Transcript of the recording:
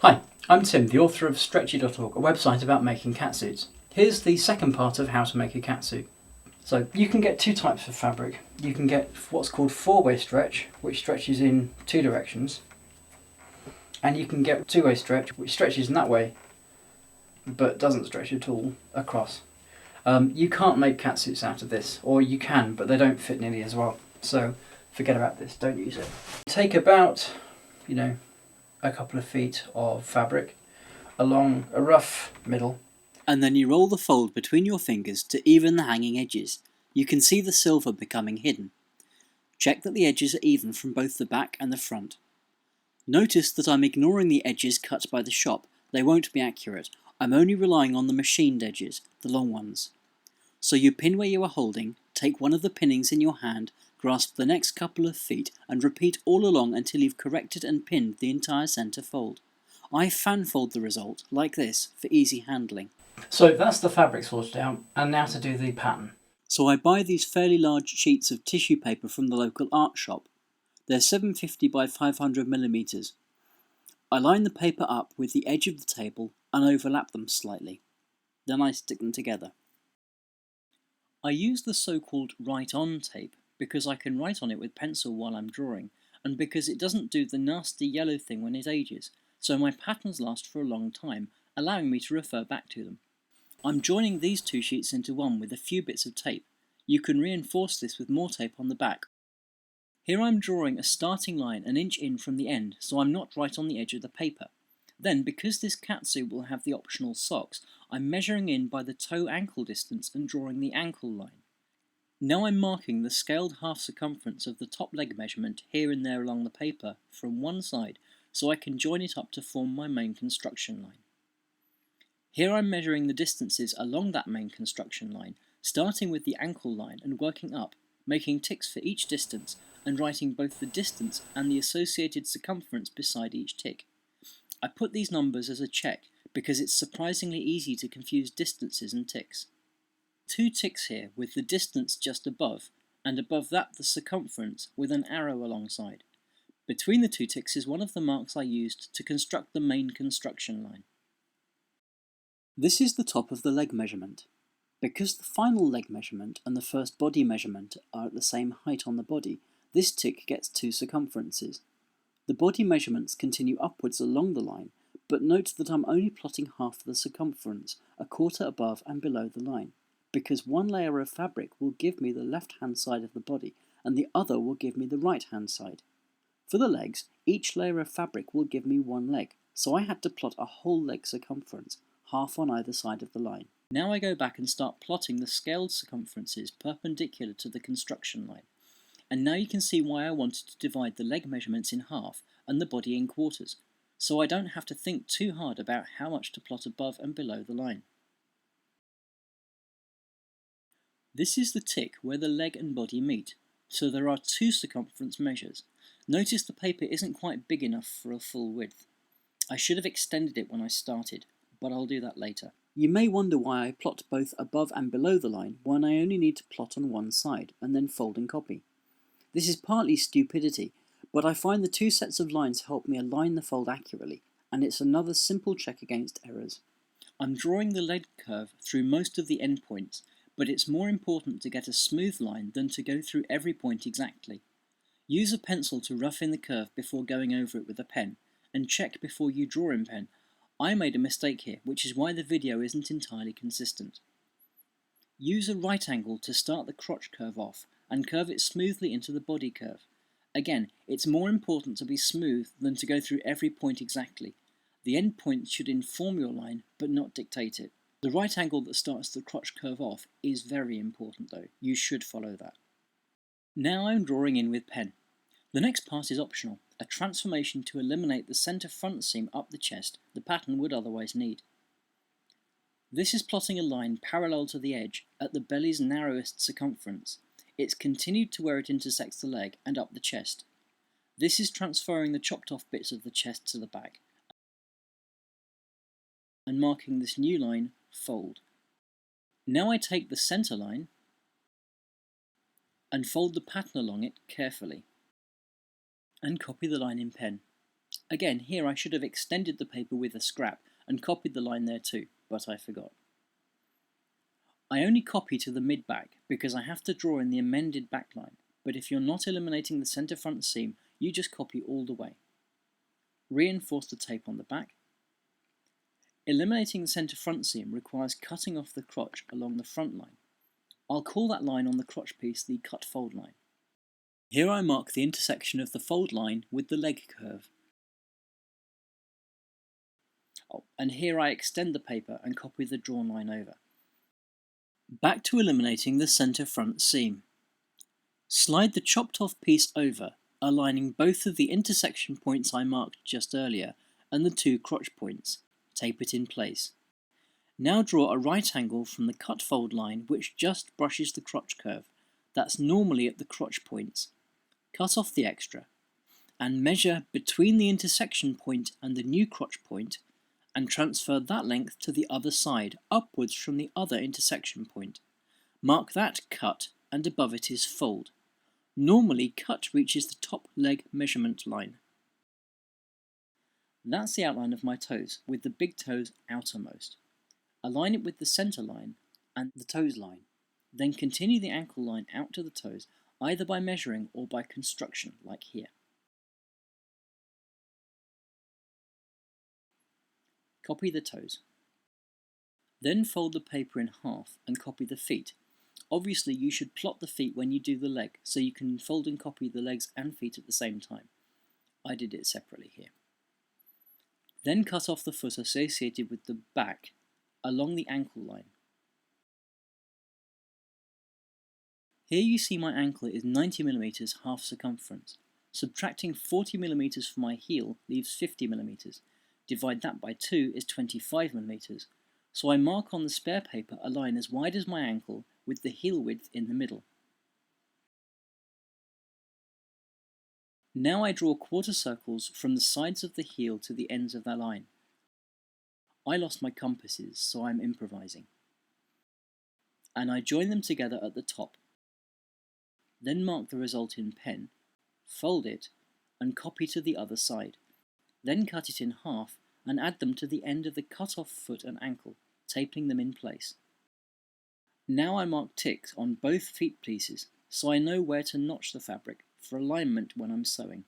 Hi, I'm Tim, the author of Stretchy.org, a website about making catsuits. Here's the second part of how to make a catsuit. So you can get two types of fabric. You can get what's called four-way stretch, which stretches in two directions, and you can get two-way stretch, which stretches in that way, but doesn't stretch at all across. You can't make catsuits out of this, or you can, but they don't fit nearly as well. So forget about this, don't use it. Take about, a couple of feet of fabric along a rough middle, and then you roll the fold between your fingers to even the hanging edges. You can see the silver becoming hidden. Check that the edges are even from both the back and the front. Notice that I'm ignoring the edges cut by the shop. They won't be accurate. I'm only relying on the machined edges, the long ones. So you pin where you are holding, take one of the pinnings in your hand, grasp the next couple of feet and repeat all along until you've corrected and pinned the entire centre fold. I fan-fold the result, like this, for easy handling. So that's the fabric sorted out, and now to do the pattern. So I buy these fairly large sheets of tissue paper from the local art shop. They're 750 by 500mm. I line the paper up with the edge of the table and overlap them slightly. Then I stick them together. I use the so-called write-on tape because I can write on it with pencil while I'm drawing, and because it doesn't do the nasty yellow thing when it ages, so my patterns last for a long time, allowing me to refer back to them. I'm joining these two sheets into one with a few bits of tape. You can reinforce this with more tape on the back. Here I'm drawing a starting line an inch in from the end, so I'm not right on the edge of the paper. Then, because this catsuit will have the optional socks, I'm measuring in by the toe-ankle distance and drawing the ankle line. Now I'm marking the scaled half circumference of the top leg measurement here and there along the paper from one side, so I can join it up to form my main construction line. Here I'm measuring the distances along that main construction line, starting with the ankle line and working up, making ticks for each distance and writing both the distance and the associated circumference beside each tick. I put these numbers as a check because it's surprisingly easy to confuse distances and ticks. Two ticks here with the distance just above, and above that the circumference with an arrow alongside. Between the two ticks is one of the marks I used to construct the main construction line. This is the top of the leg measurement. Because the final leg measurement and the first body measurement are at the same height on the body, this tick gets two circumferences. The body measurements continue upwards along the line, but note that I'm only plotting half the circumference, a quarter above and below the line, because one layer of fabric will give me the left-hand side of the body and the other will give me the right-hand side. For the legs, each layer of fabric will give me one leg, so I had to plot a whole leg circumference, half on either side of the line. Now I go back and start plotting the scaled circumferences perpendicular to the construction line. And now you can see why I wanted to divide the leg measurements in half and the body in quarters, so I don't have to think too hard about how much to plot above and below the line. This is the tick where the leg and body meet, so there are two circumference measures. Notice the paper isn't quite big enough for a full width. I should have extended it when I started, but I'll do that later. You may wonder why I plot both above and below the line when I only need to plot on one side and then fold and copy. This is partly stupidity, but I find the two sets of lines help me align the fold accurately, and it's another simple check against errors. I'm drawing the leg curve through most of the endpoints, but it's more important to get a smooth line than to go through every point exactly. Use a pencil to rough in the curve before going over it with a pen, and check before you draw in pen. I made a mistake here, which is why the video isn't entirely consistent. Use a right angle to start the crotch curve off, and curve it smoothly into the body curve. Again, it's more important to be smooth than to go through every point exactly. The end point should inform your line, but not dictate it. The right angle that starts the crotch curve off is very important though. You should follow that. Now I'm drawing in with pen. The next part is optional, a transformation to eliminate the centre front seam up the chest the pattern would otherwise need. This is plotting a line parallel to the edge at the belly's narrowest circumference. It's continued to where it intersects the leg and up the chest. This is transferring the chopped off bits of the chest to the back and marking this new line fold. Now I take the centre line and fold the pattern along it carefully and copy the line in pen. Again, here I should have extended the paper with a scrap and copied the line there too, but I forgot. I only copy to the mid-back because I have to draw in the amended backline, but if you're not eliminating the centre front seam, you just copy all the way. Reinforce the tape on the back. Eliminating the centre front seam requires cutting off the crotch along the front line. I'll call that line on the crotch piece the cut fold line. Here I mark the intersection of the fold line with the leg curve. And here I extend the paper and copy the drawn line over. Back to eliminating the centre front seam. Slide the chopped off piece over, aligning both of the intersection points I marked just earlier and the two crotch points. Tape it in place. Now draw a right angle from the cut fold line which just brushes the crotch curve. That's normally at the crotch points. Cut off the extra and measure between the intersection point and the new crotch point and transfer that length to the other side, upwards from the other intersection point. Mark that cut and above it is fold. Normally cut reaches the top leg measurement line. That's the outline of my toes, with the big toes outermost. Align it with the centre line and the toes line. Then continue the ankle line out to the toes, either by measuring or by construction, like here. Copy the toes. Then fold the paper in half and copy the feet. Obviously you should plot the feet when you do the leg, so you can fold and copy the legs and feet at the same time. I did it separately here. Then cut off the foot associated with the back along the ankle line. Here you see my ankle is 90mm half circumference. Subtracting 40mm from my heel leaves 50mm. Divide that by 2 is 25mm. So I mark on the spare paper a line as wide as my ankle with the heel width in the middle. Now I draw quarter circles from the sides of the heel to the ends of that line. I lost my compasses, so I'm improvising. And I join them together at the top. Then mark the result in pen, fold it, and copy to the other side. Then cut it in half and add them to the end of the cut-off foot and ankle, taping them in place. Now I mark ticks on both feet pieces, so I know where to notch the fabric for alignment when I'm sewing.